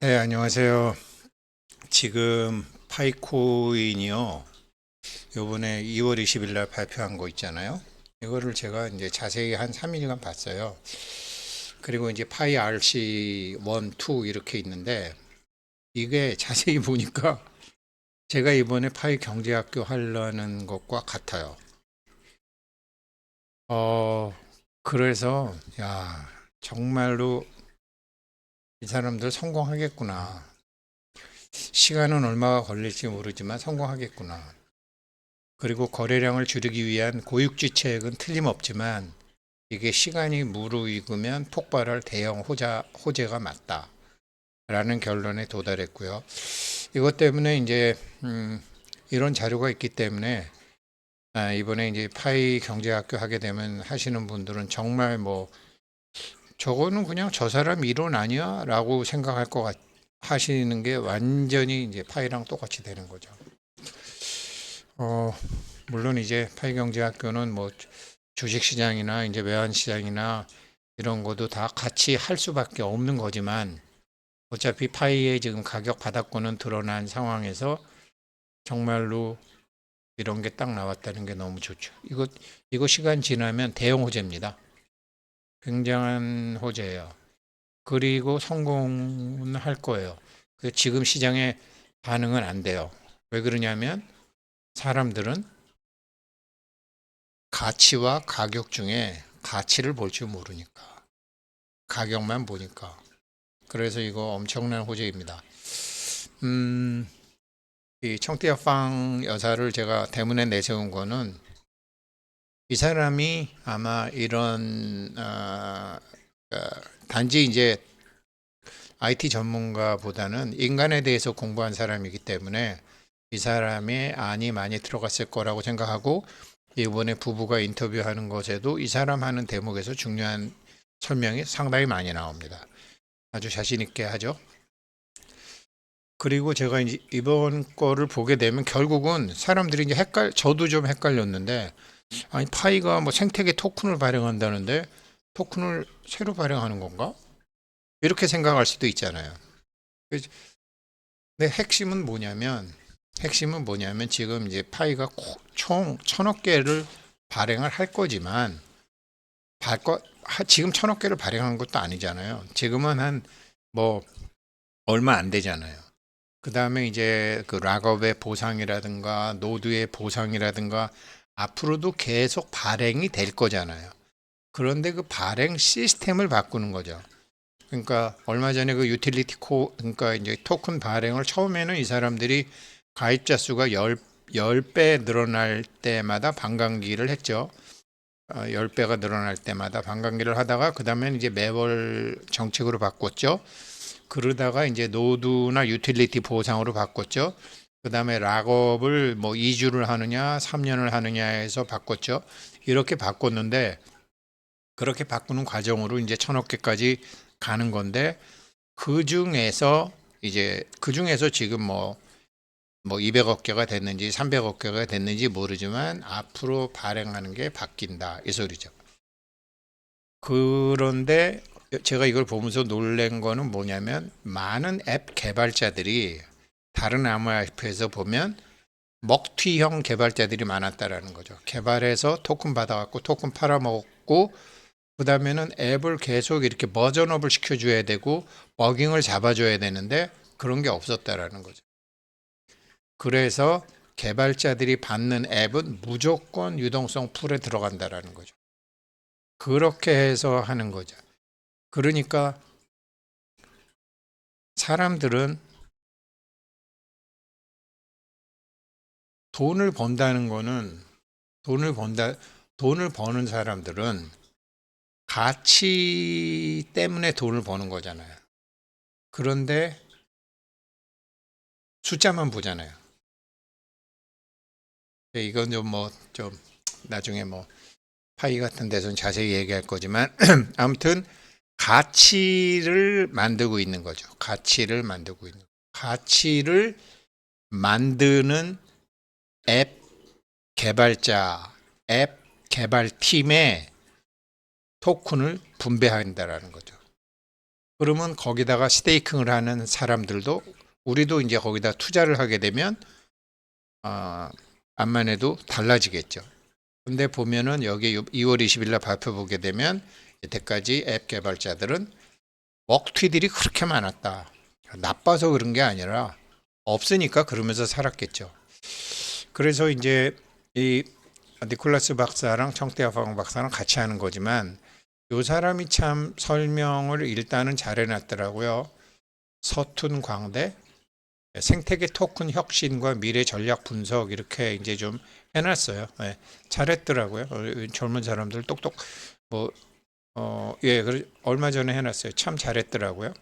네, 안녕하세요. 지금 파이코인이요. 요번에 2월 20일 날 발표한 거 있잖아요. 이거를 제가 이제 자세히 한 3일간 봤어요. 그리고 이제 파이 RC 1, 2 이렇게 있는데 이게 자세히 보니까 제가 이번에 파이 경제학교 하려는 것과 같아요. 어, 그래서 야, 정말로 이 사람들 성공하겠구나. 시간은 얼마가 걸릴지 모르지만 성공하겠구나. 그리고 거래량을 줄이기 위한 고육지책은 틀림없지만 이게 시간이 무르익으면 폭발할 대형 호재가 맞다라는 결론에 도달했고요. 이것 때문에 이제 이런 자료가 있기 때문에 이번에 이제 파이 경제학교 하게 되면 하시는 분들은 정말 뭐 저거는 그냥 저 사람 이론 아니야라고 생각할 것 하시는 게 완전히 이제 파이랑 똑같이 되는 거죠. 어, 물론 이제 파이경제학교는 뭐 주식시장이나 이제 외환시장이나 이런 것도 다 같이 할 수밖에 없는 거지만 어차피 파이의 지금 가격 바닥권은 드러난 상황에서 정말로 이런 게 딱 나왔다는 게 너무 좋죠. 이거 시간 지나면 대형 호재입니다. 굉장한 호재예요. 그리고 성공은 할 거예요. 지금 시장에 반응은 안 돼요. 왜 그러냐면 사람들은 가치와 가격 중에 가치를 볼 줄 모르니까. 가격만 보니까. 그래서 이거 엄청난 호재입니다. 음, 이 청티아팡 여사를 제가 대문에 내세운 거는 이 사람이 아마 이런 단지 이제 IT 전문가보다는 인간에 대해서 공부한 사람이기 때문에 이 사람의 안이 많이 들어갔을 거라고 생각하고 이번에 부부가 인터뷰하는 것에도 이 사람 하는 대목에서 중요한 설명이 상당히 많이 나옵니다. 아주 자신 있게 하죠. 그리고 제가 이제 이번 거를 보게 되면 결국은 사람들이 이제 저도 좀 헷갈렸는데, 아니, 파이가 뭐 생태계 토큰을 발행한다는데, 토큰을 새로 발행하는 건가? 이렇게 생각할 수도 있잖아요. 근데 핵심은 뭐냐면 지금 이제 파이가 총 1,000억 개를 발행을 할 거지만, 지금 1,000억 개를 발행한 것도 아니잖아요. 지금은 한 뭐 얼마 안 되잖아요. 그 다음에 이제 그 락업의 보상이라든가 노드의 보상이라든가 앞으로도 계속 발행이 될 거잖아요. 그런데 그 발행 시스템을 바꾸는 거죠. 그러니까 얼마 전에 그 그러니까 이제 토큰 발행을 처음에는 이 사람들이 가입자 수가 10배 늘어날 때마다 반감기를 했죠. 10배가 늘어날 때마다 반감기를 하다가 그 다음에 이제 매월 정책으로 바꿨죠. 그러다가 이제 노드나 유틸리티 보상으로 바꿨죠. 그 다음에 락업을 뭐 2주를 하느냐, 3년을 하느냐에서 바꿨죠. 이렇게 바꿨는데, 그렇게 바꾸는 과정으로 이제 1,000억 개까지 가는 건데, 그 중에서 지금 뭐 200억 개가 됐는지 300억 개가 됐는지 모르지만 앞으로 발행하는 게 바뀐다. 이 소리죠. 그런데 제가 이걸 보면서 놀란 거는 뭐냐면 많은 앱 개발자들이 다른 암호화폐에서 보면 먹튀형 개발자들이 많았다라는 거죠. 개발해서 토큰 받아갖고 토큰 팔아먹고 그다음에는 앱을 계속 이렇게 버전업을 시켜줘야 되고 버깅을 잡아줘야 되는데 그런 게 없었다라는 거죠. 그래서 개발자들이 받는 앱은 무조건 유동성 풀에 들어간다라는 거죠. 그렇게 해서 하는 거죠. 그러니까 사람들은 돈을 번다는 거는 돈을 번다 돈을 버는 사람들은 가치 때문에 돈을 버는 거잖아요. 그런데 숫자만 보잖아요. 이건 좀 나중에 뭐 파이 같은 데서는 자세히 얘기할 거지만 아무튼 가치를 만들고 있는 거죠. 가치를 만드는 앱 개발자, 앱 개발팀에 토큰을 분배한다라는 거죠. 그러면 거기다가 스테이킹을 하는 사람들도 우리도 이제 거기다 투자를 하게 되면 암만 해도 달라지겠죠. 근데 보면은 여기 2월 20일 날 발표 보게 되면 여태까지 앱 개발자들은 먹튀들이 그렇게 많았다. 나빠서 그런 게 아니라 없으니까 그러면서 살았겠죠. 그래서 이제 이 니콜라스 박사랑 청태화방 박사랑 같이 하는 거지만 요 사람이 참 설명을 일단은 잘 해놨더라고요. 서툰 광대, 생태계 토큰 혁신과 미래 전략 분석 이렇게 이제 좀 해놨어요. 네, 잘했더라고요. 젊은 사람들 똑똑 얼마 전에 해놨어요. 참 잘했더라고요.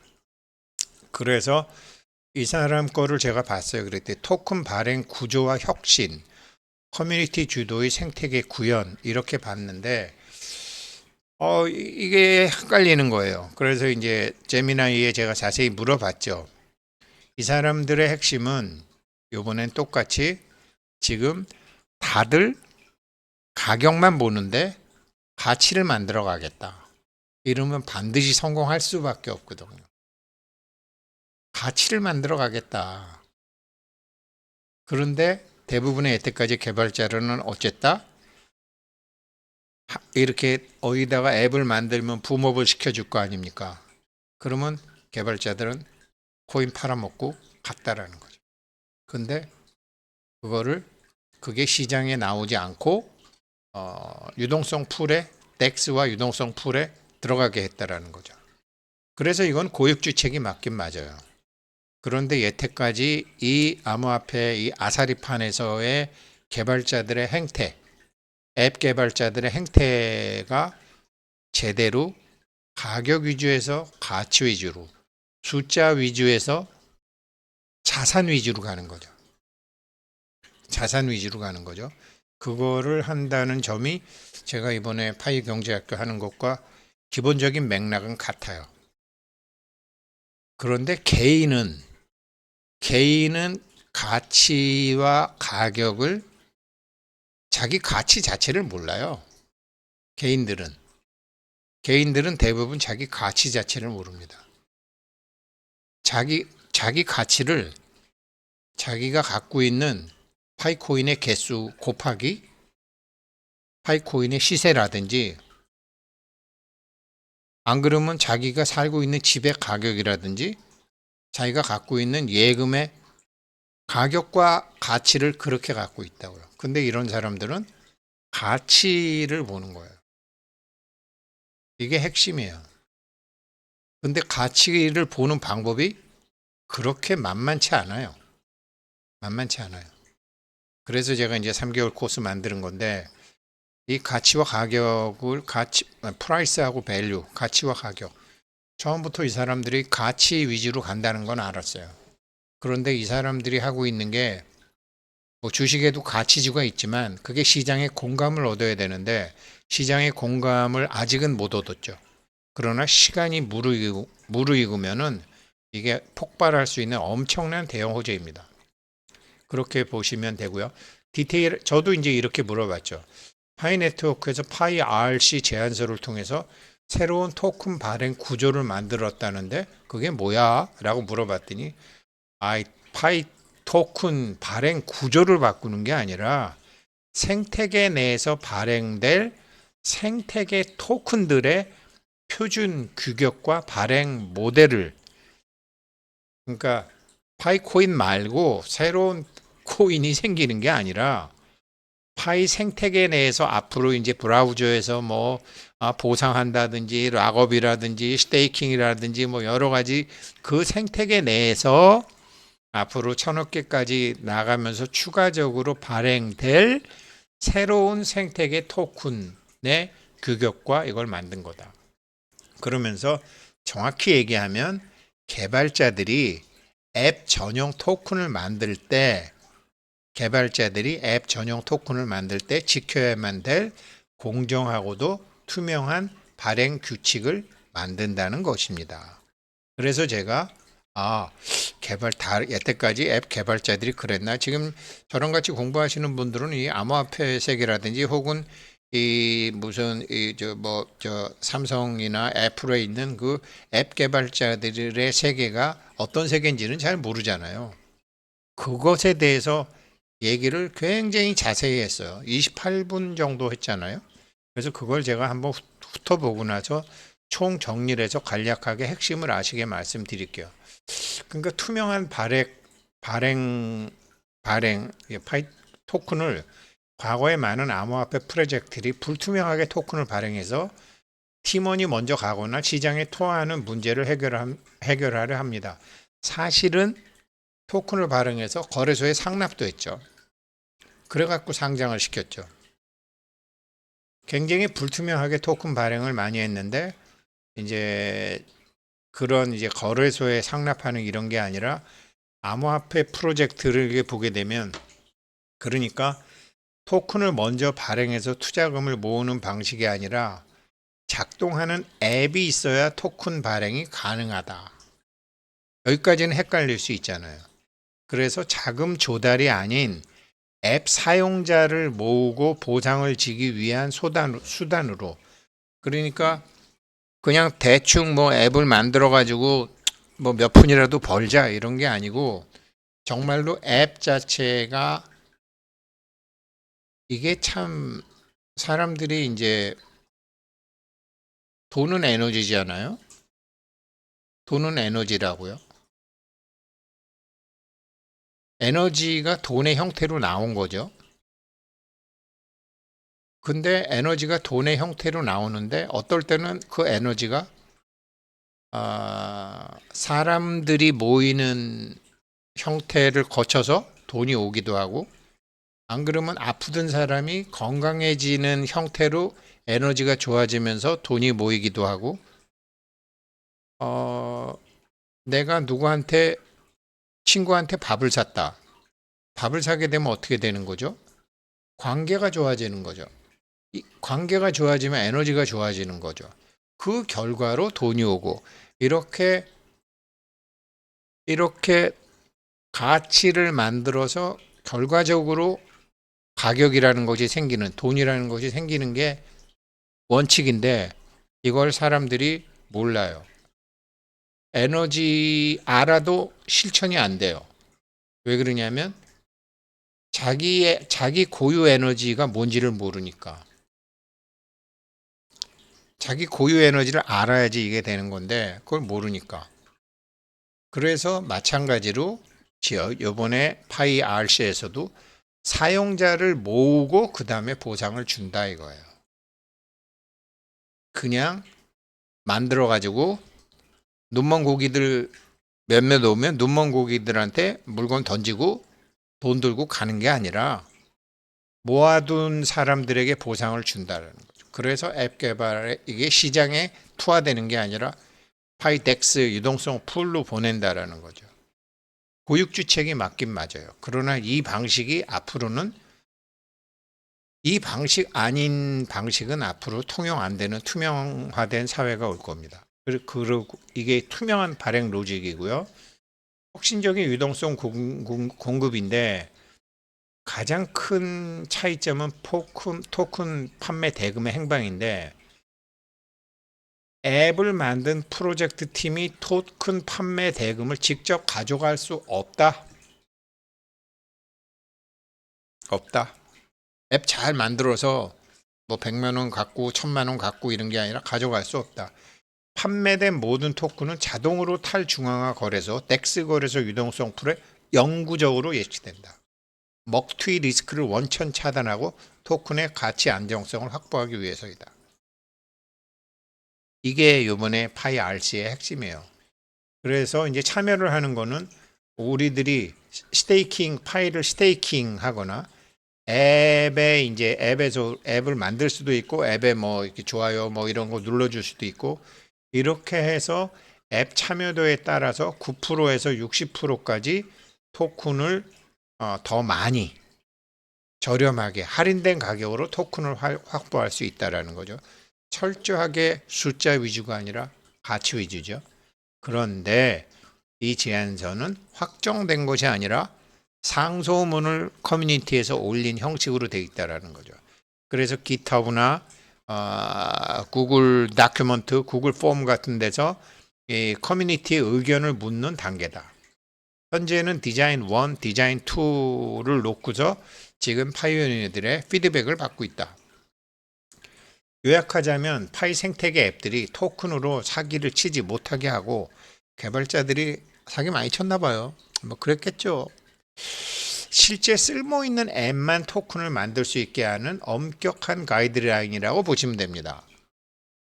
그래서 이 사람 거를 제가 봤어요. 그랬더니 토큰 발행 구조와 혁신, 커뮤니티 주도의 생태계 구현 이렇게 봤는데 이게 헷갈리는 거예요. 그래서 이제 제미나이에 제가 자세히 물어봤죠. 이 사람들의 핵심은 이번엔 똑같이 지금 다들 가격만 보는데 가치를 만들어 가겠다. 이러면 반드시 성공할 수밖에 없거든요. 가치를 만들어 가겠다. 그런데 대부분의 여태까지 개발자들은 어쨌다? 이렇게 어디다가 앱을 만들면 붐업을 시켜줄 거 아닙니까? 그러면 개발자들은 코인 팔아먹고 갔다라는 거죠. 근데 그게 시장에 나오지 않고 유동성 풀에 덱스와 유동성 풀에 들어가게 했다라는 거죠. 그래서 이건 고육주책이 맞긴 맞아요. 그런데 여태까지 이 암호화폐 이 아사리판에서의 개발자들의 행태, 앱 개발자들의 행태가 제대로 가격 위주에서 가치 위주로, 숫자 위주에서 자산 위주로 가는 거죠. 자산 위주로 가는 거죠. 그거를 한다는 점이 제가 이번에 파이 경제학교 하는 것과 기본적인 맥락은 같아요. 그런데 개인은 가치와 가격을 자기 가치 자체를 몰라요. 개인들은 대부분 자기 가치 자체를 모릅니다. 자기 가치를 자기가 갖고 있는 파이코인의 개수 곱하기 파이코인의 시세라든지 안 그러면 자기가 살고 있는 집의 가격이라든지 자기가 갖고 있는 예금의 가격과 가치를 그렇게 갖고 있다고요. 근데 이런 사람들은 가치를 보는 거예요. 이게 핵심이에요. 근데 가치를 보는 방법이 그렇게 만만치 않아요. 그래서 제가 이제 3개월 코스 만드는 건데 이 가치와 가격을 프라이스하고 밸류, 가치와 가격. 처음부터 이 사람들이 가치 위주로 간다는 건 알았어요. 그런데 이 사람들이 하고 있는 게 주식에도 가치주가 있지만 그게 시장의 공감을 얻어야 되는데 시장의 공감을 아직은 못 얻었죠. 그러나 시간이 무르익으면은 이게 폭발할 수 있는 엄청난 대형 호재입니다. 그렇게 보시면 되고요. 디테일 저도 이제 이렇게 물어봤죠. 파이 네트워크에서 파이 RC 제안서를 통해서 새로운 토큰 발행 구조를 만들었다는데 그게 뭐야? 라고 물어봤더니 파이 토큰 발행 구조를 바꾸는 게 아니라 생태계 내에서 발행될 생태계 토큰들의 표준 규격과 발행 모델을 그러니까 파이코인 말고 새로운 코인이 생기는 게 아니라 파이 생태계 내에서 앞으로 이제 브라우저에서 보상한다든지 락업이라든지 스테이킹이라든지 여러 가지 그 생태계 내에서 앞으로 1000억 개까지 나가면서 추가적으로 발행될 새로운 생태계 토큰의 규격과 이걸 만든 거다. 그러면서 정확히 얘기하면 개발자들이 앱 전용 토큰을 만들 때 지켜야만 될 공정하고도 투명한 발행 규칙을 만든다는 것입니다. 그래서 제가 여태까지 앱 개발자들이 그랬나? 지금 저랑 같이 공부하시는 분들은 이 암호화폐 세계라든지 혹은 이 무슨 저 삼성이나 애플에 있는 그 앱 개발자들의 세계가 어떤 세계인지는 잘 모르잖아요. 그것에 대해서 얘기를 굉장히 자세히 했어요. 28분 정도 했잖아요. 그래서 그걸 제가 한번 훑어보고 나서 총 정리를 해서 간략하게 핵심을 아시게 말씀드릴게요. 그러니까 투명한 발행, 파이 토큰을 과거에 많은 암호화폐 프로젝트들이 불투명하게 토큰을 발행해서 팀원이 먼저 가거나 시장에 토하는 문제를 해결하려 합니다. 사실은 토큰을 발행해서 거래소에 상납도 했죠. 그래갖고 상장을 시켰죠. 굉장히 불투명하게 토큰 발행을 많이 했는데 이제 그런 이제 거래소에 상납하는 이런 게 아니라 암호화폐 프로젝트를 보게 되면 그러니까 토큰을 먼저 발행해서 투자금을 모으는 방식이 아니라 작동하는 앱이 있어야 토큰 발행이 가능하다. 여기까지는 헷갈릴 수 있잖아요. 그래서 자금 조달이 아닌 앱 사용자를 모으고 보상을 지기 위한 수단으로 그러니까 그냥 대충 뭐 앱을 만들어 가지고 뭐 몇 푼이라도 벌자 이런 게 아니고 정말로 앱 자체가 이게 참 사람들이 이제 돈은 에너지잖아요. 돈은 에너지라고요. 에너지가 돈의 형태로 나온 거죠. 근데 에너지가 돈의 형태로 나오는데 어떨 때는 그 에너지가 사람들이 모이는 형태를 거쳐서 돈이 오기도 하고 안 그러면 아프던 사람이 건강해지는 형태로 에너지가 좋아지면서 돈이 모이기도 하고 내가 누구한테 친구한테 밥을 샀다. 밥을 사게 되면 어떻게 되는 거죠? 관계가 좋아지는 거죠. 이 관계가 좋아지면 에너지가 좋아지는 거죠. 그 결과로 돈이 오고 이렇게 가치를 만들어서 결과적으로 가격이라는 것이 생기는 돈이라는 것이 생기는 게 원칙인데 이걸 사람들이 몰라요. 에너지 알아도 실천이 안 돼요. 왜 그러냐면 자기 고유 에너지가 뭔지를 모르니까. 자기 고유 에너지를 알아야지 이게 되는 건데 그걸 모르니까. 그래서 마찬가지로 이번에 파이 RC에서도 사용자를 모으고 그 다음에 보상을 준다 이거예요. 그냥 만들어 가지고 눈먼 고기들 몇몇 오면 눈먼 고기들한테 물건 던지고 돈 들고 가는 게 아니라 모아둔 사람들에게 보상을 준다는 거죠. 그래서 앱 개발에 이게 시장에 투하되는 게 아니라 파이덱스 유동성 풀로 보낸다라는 거죠. 고육주책이 맞긴 맞아요. 그러나 이 방식이 앞으로는 이 방식 아닌 방식은 앞으로 통용 안 되는 투명화된 사회가 올 겁니다. 그리고 이게 투명한 발행 로직이고요. 혁신적인 유동성 공급인데 가장 큰 차이점은 토큰 판매 대금의 행방인데 앱을 만든 프로젝트 팀이 토큰 판매 대금을 직접 가져갈 수 없다. 없다. 앱 잘 만들어서 뭐 100만 원 갖고 1000만 원 갖고 이런 게 아니라 가져갈 수 없다. 판매된 모든 토큰은 자동으로 탈중앙화 거래소, 덱스 거래소 유동성 풀에 영구적으로 예치된다. 먹튀 리스크를 원천 차단하고 토큰의 가치 안정성을 확보하기 위해서이다. 이게 이번에 파이 RC의 핵심이에요. 그래서 이제 참여를 하는 거는 우리들이 파이를 스테이킹 하거나 앱에서 앱을 만들 수도 있고 앱에 뭐 이렇게 좋아요 뭐 이런 거 눌러줄 수도 있고 이렇게 해서 앱 참여도에 따라서 9%에서 60%까지 토큰을 더 많이 저렴하게 할인된 가격으로 토큰을 확보할 수 있다라는 거죠. 철저하게 숫자 위주가 아니라 가치 위주죠. 그런데 이 제안서는 확정된 것이 아니라 상소문을 커뮤니티에서 올린 형식으로 되어 있다라는 거죠. 그래서 GitHub나 구글 다큐먼트, 구글 폼 같은 데서 이 커뮤니티의 의견을 묻는 단계다. 현재는 디자인 1, 디자인 2를 놓고서 지금 파이오니어들의 피드백을 받고 있다. 요약하자면 파이 생태계 앱들이 토큰으로 사기를 치지 못하게 하고 개발자들이 사기 많이 쳤나 봐요. 뭐 그랬겠죠. 실제 쓸모있는 앱만 토큰을 만들 수 있게 하는 엄격한 가이드라인이라고 보시면 됩니다.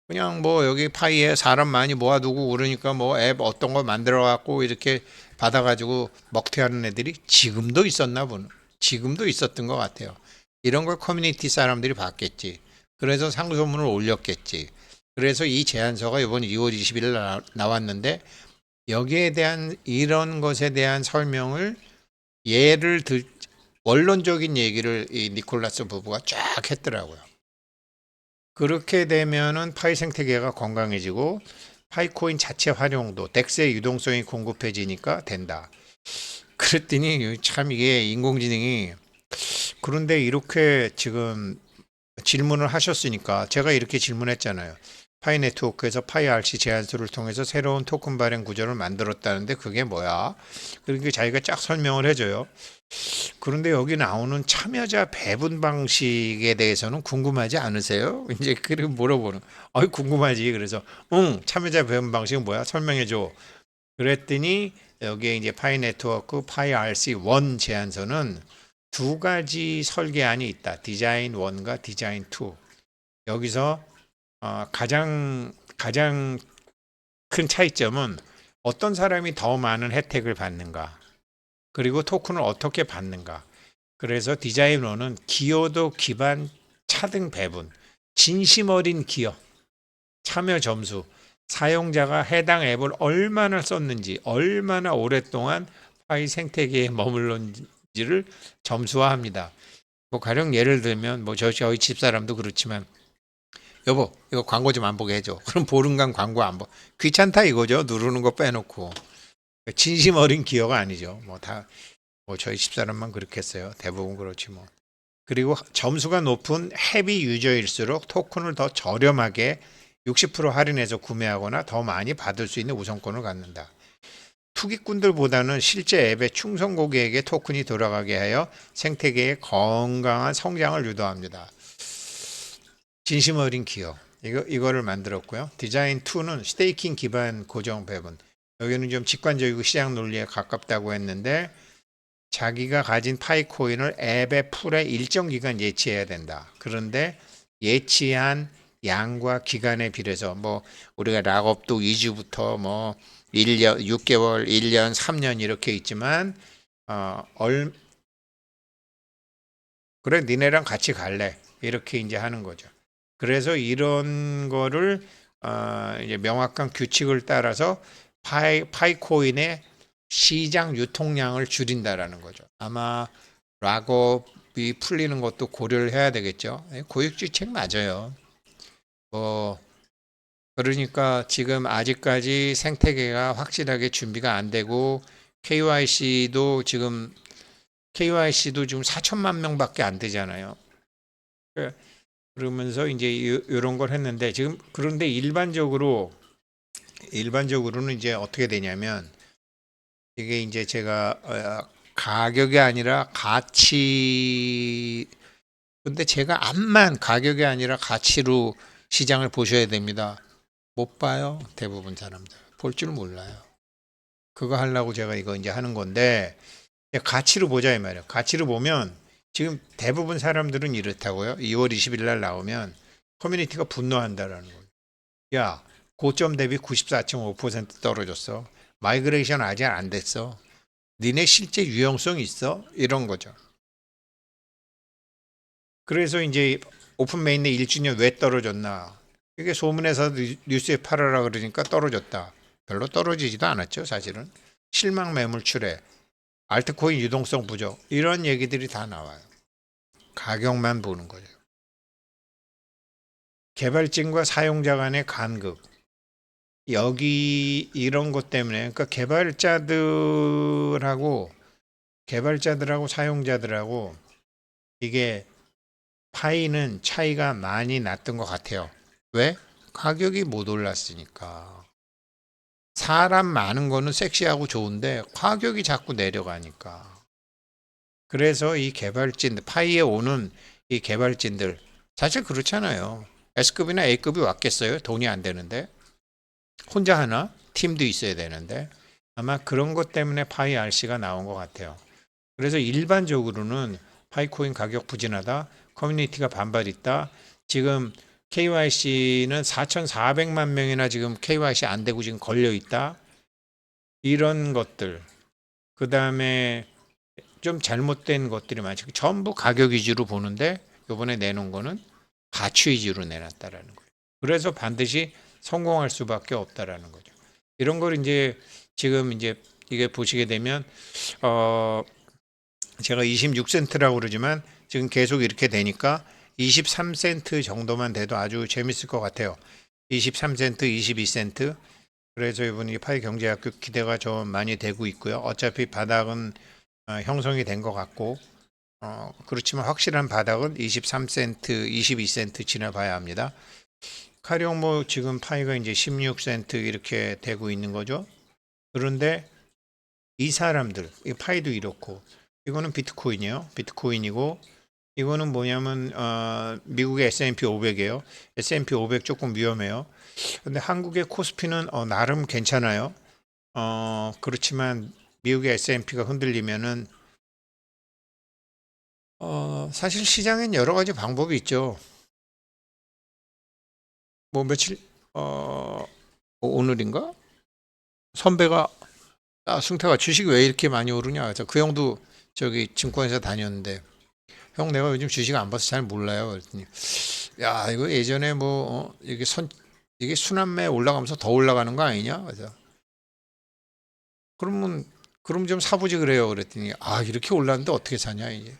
그냥 뭐 여기 파이에 사람 많이 모아두고 그러니까 뭐 앱 어떤 거 만들어 갖고 이렇게 받아가지고 먹튀하는 애들이 지금도 있었나 보는, 지금도 있었던 것 같아요. 이런 걸 커뮤니티 사람들이 봤겠지. 그래서 상소문을 올렸겠지. 그래서 이 제안서가 이번 2월 20일 나왔는데 여기에 대한 이런 것에 대한 설명을 예를 들 원론적인 얘기를 이 니콜라스 부부가 쫙 했더라고요. 그렇게 되면은 파이 생태계가 건강해지고 파이코인 자체 활용도 덱스의 유동성이 공급해지니까 된다. 그랬더니 참 이게 인공지능이 그런데 이렇게 지금 질문을 하셨으니까 제가 이렇게 질문했잖아요. 파이 네트워크에서 파이 RC 제안서를 통해서 새로운 토큰 발행 구조를 만들었다는데 그게 뭐야? 그러니까 자기가 쫙 설명을 해줘요. 그런데 여기 나오는 참여자 배분 방식에 대해서는 궁금하지 않으세요? 이제 그렇게 물어보는. 어이 궁금하지. 그래서 응 참여자 배분 방식은 뭐야? 설명해줘. 그랬더니 여기에 이제 파이 네트워크 파이 RC1 제안서는 두 가지 설계안이 있다. 디자인 1과 디자인 2. 여기서 가장 큰 차이점은 어떤 사람이 더 많은 혜택을 받는가, 그리고 토큰을 어떻게 받는가. 그래서 디자인 1은 기여도 기반 차등 배분, 진심 어린 기여, 참여 점수, 사용자가 해당 앱을 얼마나 썼는지, 얼마나 오랫동안 파이 생태계에 머물렀는지를 점수화합니다. 뭐 가령 예를 들면 뭐 저희 집사람도 그렇지만 여보 이거 광고 좀 안 보게 해줘. 그럼 보름간 광고 안 봐. 귀찮다 이거죠. 누르는 거 빼놓고. 진심 어린 기여가 아니죠. 뭐 저희 집사람만 그렇겠어요. 대부분 그렇지 뭐. 그리고 점수가 높은 헤비 유저일수록 토큰을 더 저렴하게 60% 할인해서 구매하거나 더 많이 받을 수 있는 우선권을 갖는다. 투기꾼들보다는 실제 앱의 충성 고객에게 토큰이 돌아가게 하여 생태계의 건강한 성장을 유도합니다. 진심 어린 기여. 이거를 만들었고요. 디자인 2는 스테이킹 기반 고정 배분. 여기는 좀 직관적이고 시장 논리에 가깝다고 했는데 자기가 가진 파이코인을 앱의 풀에 일정 기간 예치해야 된다. 그런데 예치한 양과 기간에 비례해서 뭐 우리가 락업도 2주부터 뭐 1년, 6개월, 1년, 3년 이렇게 있지만 그래 니네랑 같이 갈래. 이렇게 이제 하는 거죠. 그래서 이런 거를 이제 명확한 규칙을 따라서 파이코인의 시장 유통량을 줄인다라는 거죠. 아마 락업이 풀리는 것도 고려를 해야 되겠죠. 고육지책 맞아요. 그러니까 지금 아직까지 생태계가 확실하게 준비가 안 되고 KYC도 지금 4천만 명밖에 안 되잖아요. 그러면서 이제 이런 걸 했는데 지금 그런데 일반적으로는 이제 어떻게 되냐면 이게 이제 제가 가격이 아니라 가치 근데 제가 암만 가격이 아니라 가치로 시장을 보셔야 됩니다. 못 봐요. 대부분 사람들. 볼 줄 몰라요. 그거 하려고 제가 이거 이제 하는 건데 가치로 보자 이 말이에요. 가치로 보면 지금 대부분 사람들은 이렇다고요. 2월 20일 날 나오면 커뮤니티가 분노한다라는 거예요. 야, 고점 대비 94.5% 떨어졌어. 마이그레이션 아직 안 됐어. 니네 실제 유용성 있어? 이런 거죠. 그래서 이제 오픈 메인넷 1주년 왜 떨어졌나? 이게 소문에서 뉴스에 팔아라 그러니까 떨어졌다. 별로 떨어지지도 않았죠, 사실은. 실망 매물 출회, 알트코인 유동성 부족 이런 얘기들이 다 나와요. 가격만 보는 거죠. 개발진과 사용자 간의 간극. 여기 이런 것 때문에 그러니까 개발자들하고 사용자들하고 이게 파이는 차이가 많이 났던 것 같아요. 왜? 가격이 못 올랐으니까. 사람 많은 거는 섹시하고 좋은데 가격이 자꾸 내려가니까. 그래서 이 개발진, 파이에 오는 이 개발진들, 사실 그렇잖아요. S급이나 A급이 왔겠어요? 돈이 안 되는데. 혼자 하나? 팀도 있어야 되는데. 아마 그런 것 때문에 파이 RC가 나온 것 같아요. 그래서 일반적으로는 파이코인 가격 부진하다, 커뮤니티가 반발 있다. 지금 KYC는 4,400만 명이나 지금 KYC 안 되고 지금 걸려 있다. 이런 것들. 그 다음에 좀 잘못된 것들이 많죠. 전부 가격 위주로 보는데 요번에 내놓은 거는 가치 위주로 내놨다라는 거예요. 그래서 반드시 성공할 수밖에 없다라는 거죠. 이런 걸 이제 지금 이제 이게 보시게 되면 제가 26센트라고 그러지만 지금 계속 이렇게 되니까 23센트 정도만 돼도 아주 재밌을 것 같아요. 23센트, 22센트. 그래서 이번 파이 경제학교 기대가 좀 많이 되고 있고요. 어차피 바닥은 형성이 된 것 같고, 그렇지만 확실한 바닥은 23센트, 22센트 지나봐야 합니다. 가령 뭐 지금 파이가 이제 16센트 이렇게 되고 있는 거죠. 그런데 이 사람들, 이 파이도 이렇고, 이거는 비트코인이에요. 비트코인이고, 이거는 뭐냐면 미국의 S&P 500이에요. S&P 500 조금 위험해요. 근데 한국의 코스피는 나름 괜찮아요. 그렇지만 미국의 S&P가 흔들리면은 사실 시장엔 여러 가지 방법이 있죠. 뭐 며칠 오늘인가? 선배가 승태가 주식이 왜 이렇게 많이 오르냐? 그래서 그 형도 저기 증권회사 다녔는데 형 내가 요즘 주식 안 봐서 잘 몰라요. 그랬더니 야 이거 예전에 뭐 이게 순환매 올라가면서 더 올라가는 거 아니냐? 그래서 그러면 그럼 좀 사보지 그래요. 그랬더니 이렇게 올랐는데 어떻게 사냐 이게.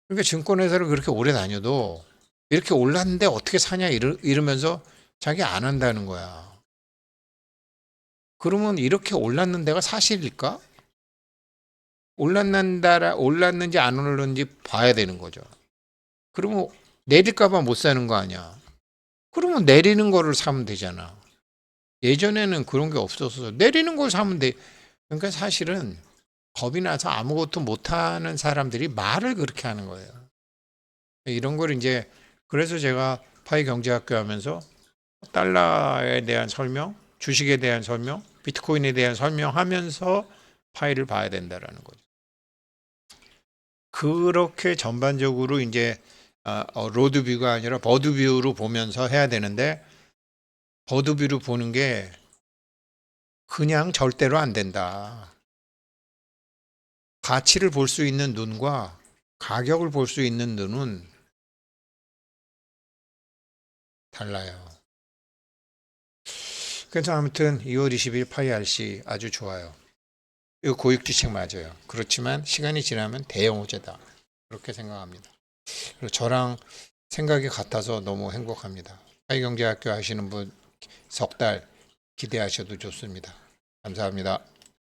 그러니까 증권회사를 그렇게 오래 다녀도 이렇게 올랐는데 어떻게 사냐 이러면서 자기 안 한다는 거야. 그러면 이렇게 올랐는 데가 사실일까? 올랐는지 안 올랐는지 봐야 되는 거죠. 그러면 내릴까봐 못 사는 거 아니야. 그러면 내리는 거를 사면 되잖아. 예전에는 그런 게 없어서 내리는 걸 사면 돼. 그러니까 사실은 겁이 나서 아무것도 못하는 사람들이 말을 그렇게 하는 거예요. 이런 걸 이제 그래서 제가 파이 경제학교 하면서 달러에 대한 설명, 주식에 대한 설명, 비트코인에 대한 설명하면서 파이를 봐야 된다라는 거죠. 그렇게 전반적으로 이제 로드뷰가 아니라 버드뷰로 보면서 해야 되는데 버드뷰로 보는 게 그냥 절대로 안 된다. 가치를 볼 수 있는 눈과 가격을 볼 수 있는 눈은 달라요. 그래서 아무튼 2월 20일 파이 RC 아주 좋아요. 이거 고익 주식 맞아요. 그렇지만 시간이 지나면 대형 호재다. 그렇게 생각합니다. 그리고 저랑 생각이 같아서 너무 행복합니다. 파이 경제학교 하시는 분 석 달 기대하셔도 좋습니다. 감사합니다.